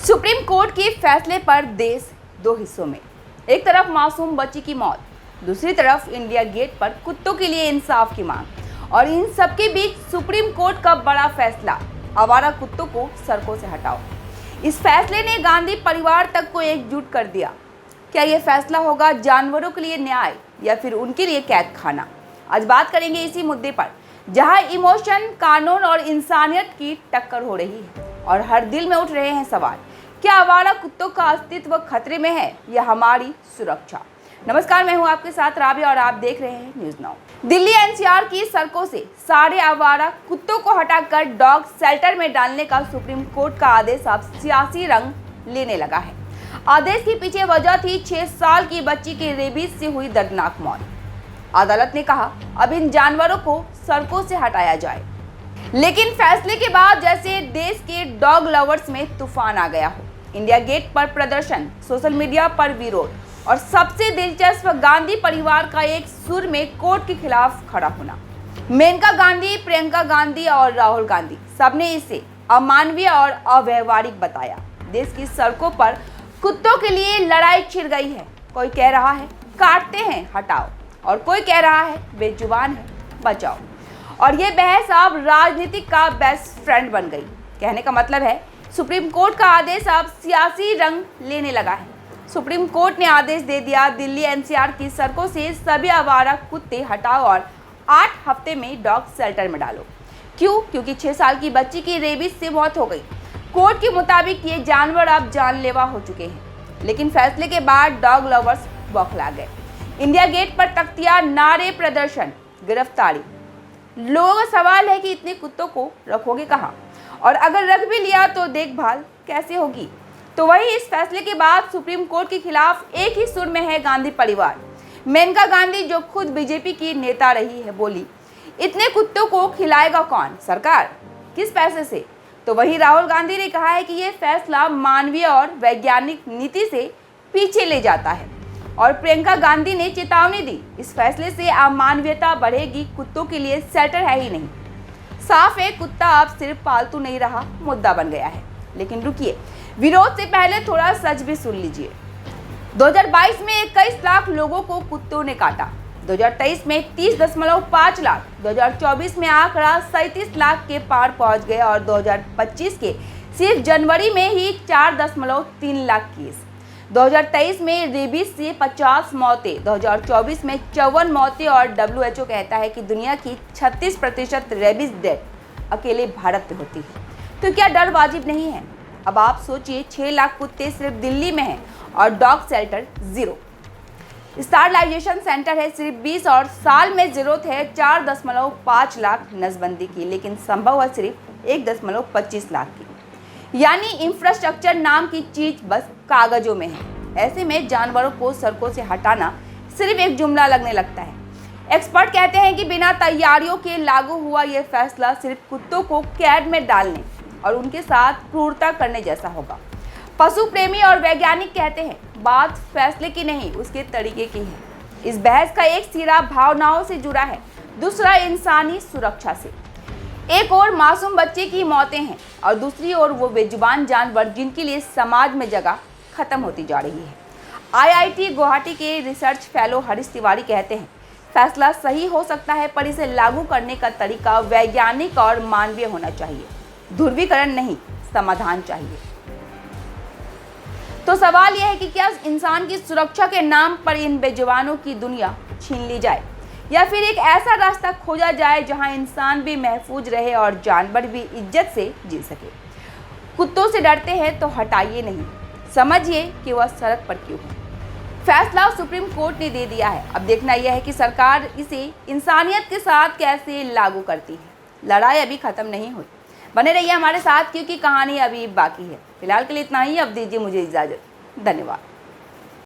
Supreme court के फैसले पर देश दो हिस्सों में। एक तरफ मासूम बच्ची की मौत, दूसरी तरफ इंडिया गेट पर कुत्तों के लिए इंसाफ की मांग। और इन सबके बीच सुप्रीम कोर्ट का बड़ा फैसला, आवारा कुत्तों को सड़कों से हटाओ। इस फैसले ने गांधी परिवार तक को एकजुट कर दिया। क्या यह फैसला होगा जानवरों के लिए न्याय या फिर उनके लिए कैद खाना? आज बात करेंगे इसी मुद्दे पर, जहां इमोशन, कानून और इंसानियत की टक्कर हो रही है और हर दिल में उठ रहे हैं सवाल। क्या आवारा कुत्तों का अस्तित्व खतरे में है या हमारी सुरक्षा? नमस्कार, मैं हूं आपके साथ राबिया और आप देख रहे हैं न्यूज़ नाउ। दिल्ली एनसीआर की सड़कों से सारे आवारा कुत्तों को हटाकर डॉग शेल्टर में डालने का सुप्रीम कोर्ट का आदेश अब सियासी रंग लेने लगा है। आदेश के पीछे वजह थी 6 साल की बच्ची की रेबीज से हुई दर्दनाक मौत। अदालत ने कहा अब इन जानवरों को सड़कों से हटाया जाए। लेकिन फैसले के बाद जैसे देश के डॉग लवर्स में तूफान आ गया हो। इंडिया गेट पर प्रदर्शन, सोशल मीडिया पर विरोध और सबसे दिलचस्प, गांधी परिवार का एक सुर में कोर्ट के खिलाफ खड़ा होना। मेनका गांधी, प्रियंका गांधी और राहुल गांधी सबने इसे अमानवीय और अव्यवहारिक बताया। देश की सड़कों पर कुत्तों के लिए लड़ाई छिड़ गई है। कोई कह रहा है काटते हैं हटाओ, और कोई कह रहा है बेजुबान है बचाओ। और ये बहस अब राजनीति का बेस्ट फ्रेंड बन गई। कहने का मतलब है सुप्रीम कोर्ट का आदेश अब सियासी रंग लेने लगा है। सुप्रीम कोर्ट ने आदेश दे दिया, दिल्ली एनसीआर की सड़कों से सभी आवारा कुत्ते हटाओ और 8 हफ्ते में डॉग शेल्टर में डालो। क्यों? क्योंकि 6 साल की बच्ची की रेबीज से मौत हो गई। कोर्ट के मुताबिक ये जानवर अब जानलेवा हो चुके हैं। लेकिन फैसले के बाद डॉग लवर्स बौखला गए। इंडिया गेट पर तख्तियां, नारे, प्रदर्शन, गिरफ्तारी। लोगों का सवाल है कि इतने कुत्तों को रखोगे कहाँ, और अगर रख भी लिया तो देखभाल कैसे होगी? तो वही इस फैसले के बाद सुप्रीम कोर्ट के खिलाफ एक ही सुर में है गांधी परिवार। मेनका गांधी, जो खुद बीजेपी की नेता रही है, बोली इतने कुत्तों को खिलाएगा कौन? सरकार। किस पैसे से? तो वही राहुल गांधी ने कहा है कि ये फैसला मानवीय और वैज्ञानिक नीति से पीछे ले जाता है। और प्रियंका गांधी ने चेतावनी दी, इस फैसले से अमानवीयता बढ़ेगी, कुत्तों के लिए शेल्टर है ही नहीं। साफ है, कुत्ता अब सिर्फ पालतू नहीं रहा, मुद्दा बन गया है। लेकिन रुकिए, विरोध से पहले थोड़ा सच भी सुन लीजिए। 2022 में 21 लाख लोगों को कुत्तों ने काटा, 2023 में 30.5 लाख, 2024 में आंकड़ा 37 लाख के पार पहुंच गए और 2025 के सिर्फ जनवरी में ही 4.3 लाख केस। 2023 में रेबीज से 50 मौतें, 2024 में 54 मौतें और WHO कहता है कि दुनिया की 36% रेबीज डेथ अकेले भारत में होती है। तो क्या डर वाजिब नहीं है? अब आप सोचिए, 6 लाख कुत्ते सिर्फ दिल्ली में हैं और डॉग शेल्टर 0। स्टरलाइजेशन सेंटर है सिर्फ 20 और साल में जरूरत है 4.5 लाख नसबंदी की, लेकिन संभव है सिर्फ 1.25 लाख की। यानी इंफ्रास्ट्रक्चर नाम की चीज बस कागजों में है। ऐसे में जानवरों को सड़कों से हटाना सिर्फ एक जुमला लगने लगता है। एक्सपर्ट कहते हैं कि बिना तैयारियों के लागू हुआ यह फैसला सिर्फ कुत्तों को कैद में डालने और उनके साथ क्रूरता करने जैसा होगा। पशु प्रेमी और वैज्ञानिक कहते हैं बात फैसले की नहीं, उसके तरीके की है। इस बहस का एक सिरा भावनाओं से जुड़ा है, दूसरा इंसानी सुरक्षा से। एक और मासूम बच्चे की मौतें हैं और दूसरी ओर वो बेजुबान जानवर जिनके लिए समाज में जगह खत्म होती जा रही है। IIT गुवाहाटी के रिसर्च फेलो हरीश तिवारी कहते हैं फैसला सही हो सकता है, पर इसे लागू करने का तरीका वैज्ञानिक और मानवीय होना चाहिए। ध्रुवीकरण नहीं, समाधान चाहिए। तो सवाल यह है कि क्या इंसान की सुरक्षा के नाम पर इन बेजुबानों की दुनिया छीन ली जाए, या फिर एक ऐसा रास्ता खोजा जाए जहां इंसान भी महफूज रहे और जानवर भी इज्जत से जी सके। कुत्तों से डरते हैं तो हटाइए नहीं, समझिए कि वह सड़क पर क्यों है। फैसला सुप्रीम कोर्ट ने दे दिया है। अब देखना यह है कि सरकार इसे इंसानियत के साथ कैसे लागू करती है। लड़ाई अभी खत्म नहीं हुई। बने रहिए हमारे साथ, क्योंकि कहानी अभी बाकी है। फिलहाल के लिए इतना ही। अब दीजिए मुझे इजाजत। धन्यवाद।